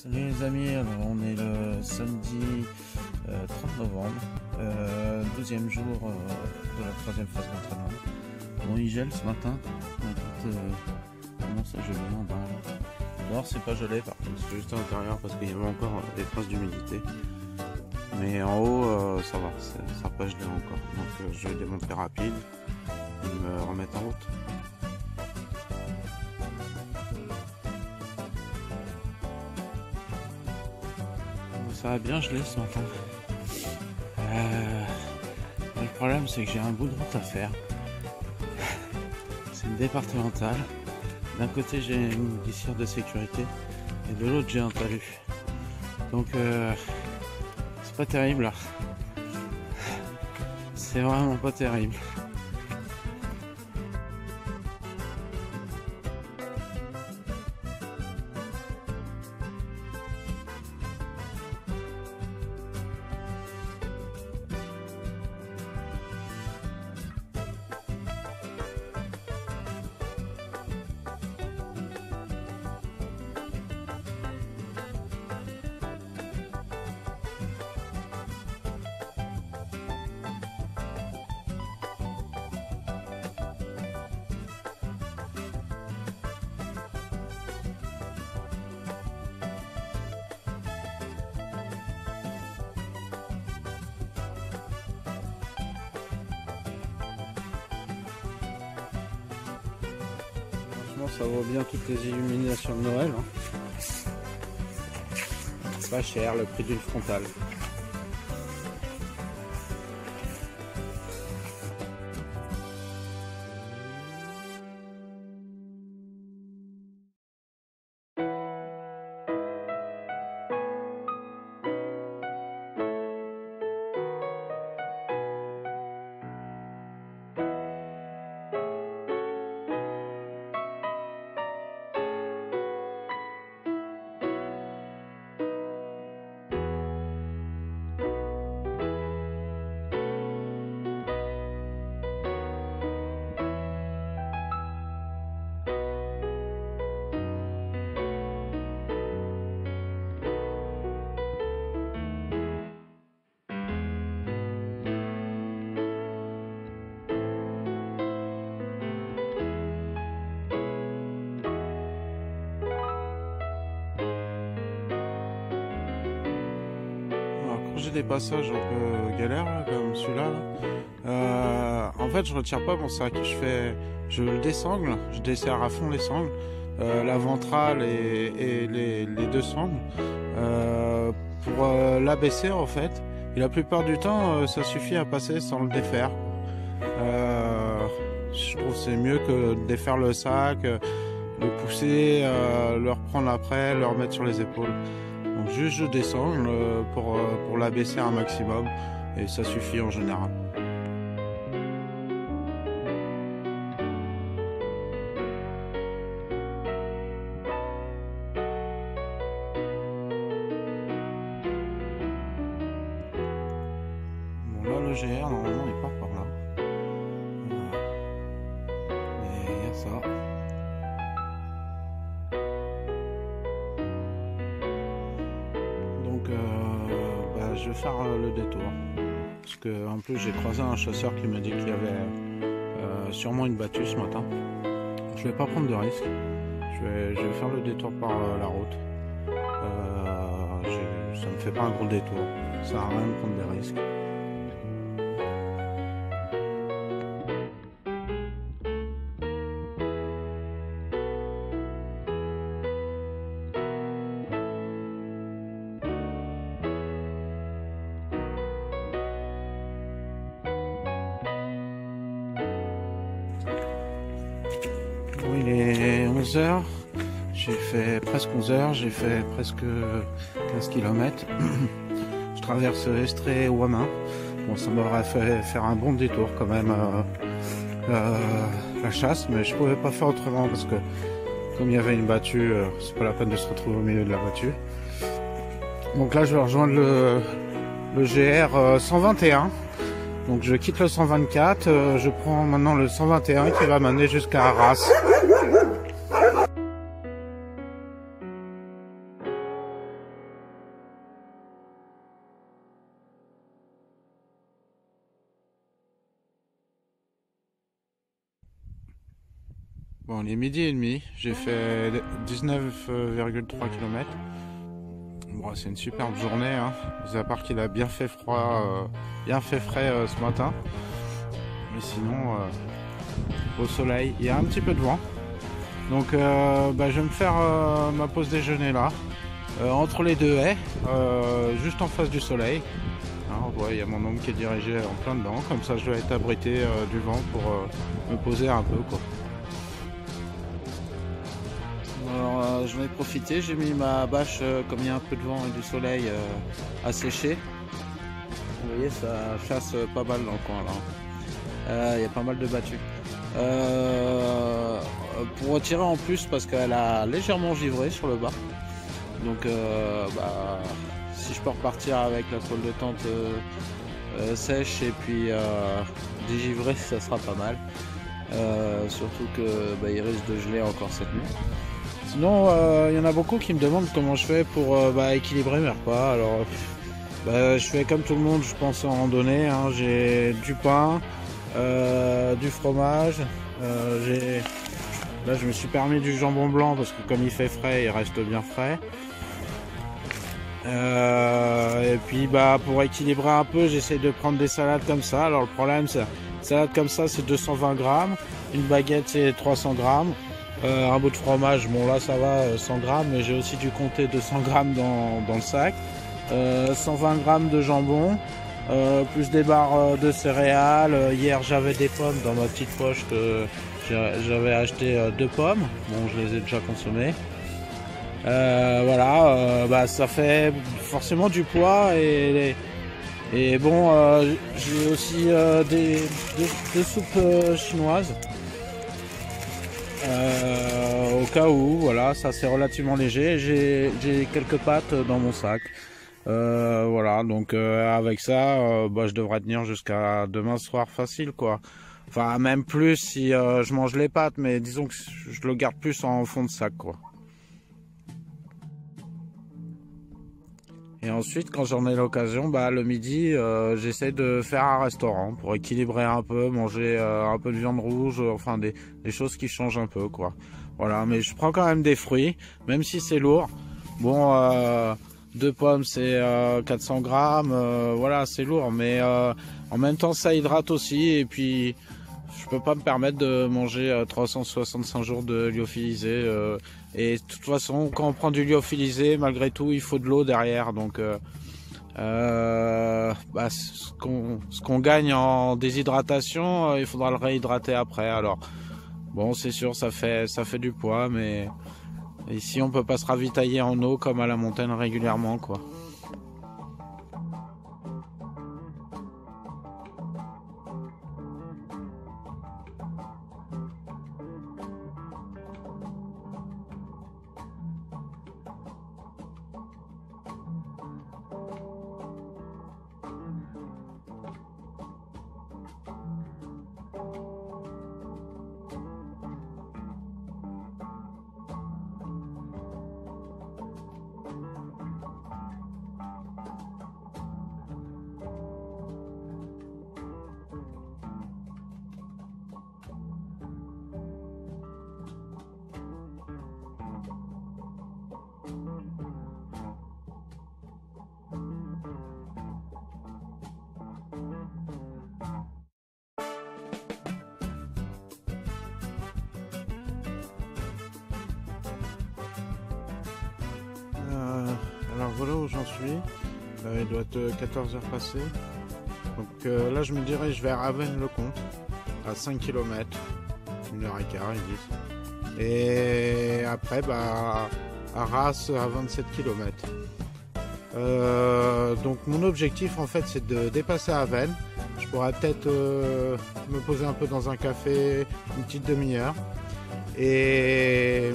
Salut les amis, alors on est le samedi 30 novembre, 12e jour de la 3e phase d'entraînement. Bon, il gèle ce matin, écoute, comment ça gelé en bas là. Dehors c'est pas gelé par contre, c'est juste à l'intérieur parce qu'il y avait encore des traces d'humidité. Mais en haut ça va, ça n'a pas gelé encore, donc je vais démonter rapide et me remettre en route. Ça a bien gelé ce matin. Le problème c'est que j'ai un bout de route à faire. C'est une départementale. D'un côté j'ai une glissière de sécurité et de l'autre j'ai un talus. Donc c'est pas terrible là. C'est vraiment pas terrible. Ça vaut bien toutes les illuminations de Noël. Hein. Pas cher, le prix d'une frontale. J'ai des passages un peu galères là, comme celui-là. En fait, je retire pas mon sac. Je le désangle, je desserre à fond les sangles, la ventrale et les deux sangles pour l'abaisser en fait. Et la plupart du temps, ça suffit à passer sans le défaire. Je trouve que c'est mieux que de défaire le sac, le pousser, le reprendre après, le remettre sur les épaules. Donc juste je descends pour l'abaisser un maximum et ça suffit en général. Bon là le GR normalement il part par là. Mais il y a ça. Je vais faire le détour parce que en plus j'ai croisé un chasseur qui m'a dit qu'il y avait sûrement une battue ce matin. Je vais pas prendre de risque, je vais faire le détour par la route. Ça me fait pas un gros détour, ça sert à rien de prendre des risques. Il est 11h, j'ai fait presque 11h, j'ai fait presque 15 km. Je traverse Estrée et Ouamin. Bon, ça m'aurait fait faire un bon détour quand même la chasse, mais je pouvais pas faire autrement parce que comme il y avait une battue, c'est pas la peine de se retrouver au milieu de la battue. Donc là je vais rejoindre le GR 121. Donc je quitte le 124, je prends maintenant le 121 qui va m'amener jusqu'à Arras. Bon, il est midi et demi, j'ai fait 19,3 km. Bon, c'est une superbe journée, hein. À part qu'il a bien fait froid, bien fait frais ce matin. Mais sinon, au soleil, il y a un petit peu de vent. Donc je vais me faire ma pause déjeuner là, entre les deux haies, juste en face du soleil. Hein, on voit, il y a mon ombre qui est dirigé en plein dedans, comme ça je vais être abrité du vent pour me poser un peu, quoi. Alors j'en ai profité, j'ai mis ma bâche, comme il y a un peu de vent et du soleil, à sécher. Vous voyez, ça chasse pas mal dans le coin là. Il y a pas mal de battues. Pour retirer en plus parce qu'elle a légèrement givré sur le bas. Donc si je peux repartir avec la toile de tente sèche et puis dégivrée, ça sera pas mal. Surtout que il risque de geler encore cette nuit. Sinon, il y en a beaucoup qui me demandent comment je fais pour équilibrer mes repas. Alors, je fais comme tout le monde, je pense en randonnée. Hein. J'ai du pain, du fromage. Là, je me suis permis du jambon blanc parce que comme il fait frais, il reste bien frais. Et puis, pour équilibrer un peu, j'essaie de prendre des salades comme ça. Alors, le problème, c'est salade comme ça, c'est 220 grammes. Une baguette, c'est 300 grammes. Un bout de fromage, bon là ça va, 100 grammes, mais j'ai aussi dû compter 200 grammes dans le sac. 120 grammes de jambon, plus des barres de céréales. Hier j'avais des pommes dans ma petite poche, j'avais acheté 2 pommes, bon je les ai déjà consommées. Ça fait forcément du poids et bon, j'ai aussi deux soupes chinoises. Au cas où, voilà, ça c'est relativement léger. J'ai quelques pâtes dans mon sac. Voilà, donc avec ça, je devrais tenir jusqu'à demain soir facile, quoi. Enfin, même plus si je mange les pâtes, mais disons que je le garde plus en fond de sac, quoi. Et ensuite, quand j'en ai l'occasion, le midi, j'essaie de faire un restaurant pour équilibrer un peu, manger un peu de viande rouge, enfin des choses qui changent un peu, quoi. Voilà, mais je prends quand même des fruits, même si c'est lourd. Bon, 2 pommes, c'est 400 grammes, voilà, c'est lourd, mais en même temps, ça hydrate aussi, et puis je peux pas me permettre de manger 365 jours de lyophilisé. Et de toute façon, quand on prend du lyophilisé, malgré tout, il faut de l'eau derrière. Donc, ce qu'on gagne en déshydratation, il faudra le réhydrater après. Alors, bon, c'est sûr, ça fait du poids, mais ici, on peut pas se ravitailler en eau comme à la montagne régulièrement, quoi. Alors voilà où j'en suis, il doit être 14h passées. Donc là je me dirige vers Avesnes-le-Comte, à 5 km, 1h15 ils disent. Et après Arras à 27 km. Donc mon objectif en fait c'est de dépasser Avesnes. Je pourrais peut-être me poser un peu dans un café une petite demi-heure. Et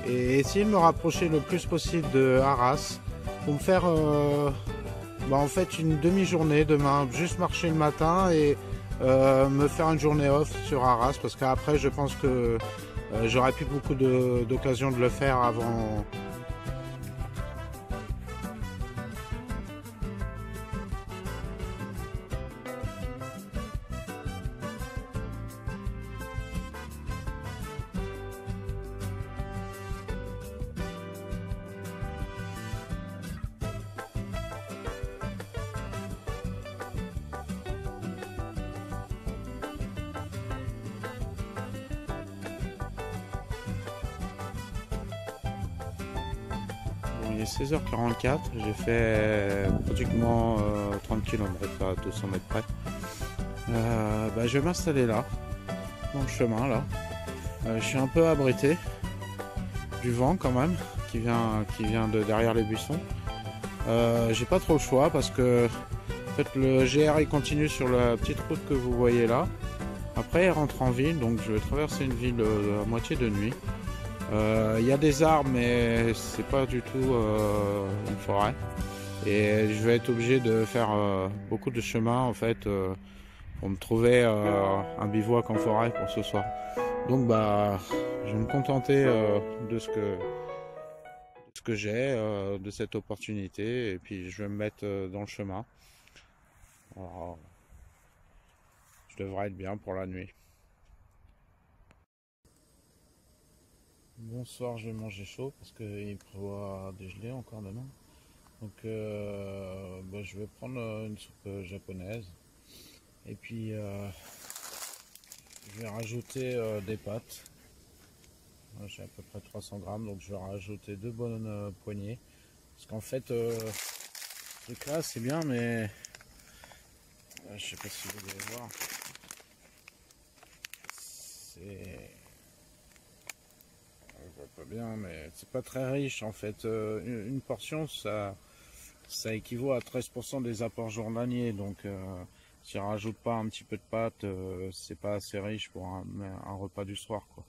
essayer de me rapprocher le plus possible de Arras pour me faire en fait une demi-journée demain, juste marcher le matin et me faire une journée off sur Arras parce qu'après je pense que j'aurai plus beaucoup d'occasion de le faire avant. est 16h44, j'ai fait pratiquement 30 km à 200 mètres près. Je vais m'installer là, dans le chemin là. Je suis un peu abrité du vent quand même, qui vient de derrière les buissons. J'ai pas trop le choix parce que en fait, le GR il continue sur la petite route que vous voyez là. Après il rentre en ville, donc je vais traverser une ville à moitié de nuit. Il y a des arbres mais c'est pas du tout une forêt. Et je vais être obligé de faire beaucoup de chemin en fait pour me trouver un bivouac en forêt pour ce soir. Donc je vais me contenter de ce que j'ai, de cette opportunité, et puis je vais me mettre dans le chemin. Alors, je devrais être bien pour la nuit. Bonsoir, je vais manger chaud parce qu'il prévoit dégeler encore demain. Donc je vais prendre une soupe japonaise. Et puis je vais rajouter des pâtes. J'ai à peu près 300 grammes, donc je vais rajouter 2 bonnes poignées. Parce qu'en fait, ce truc là c'est bien, mais je sais pas si vous allez voir. On voit pas bien, mais c'est pas très riche en fait. Une portion, ça équivaut à 13% des apports journaliers. Donc si on rajoute pas un petit peu de pâte, c'est pas assez riche pour un repas du soir, quoi.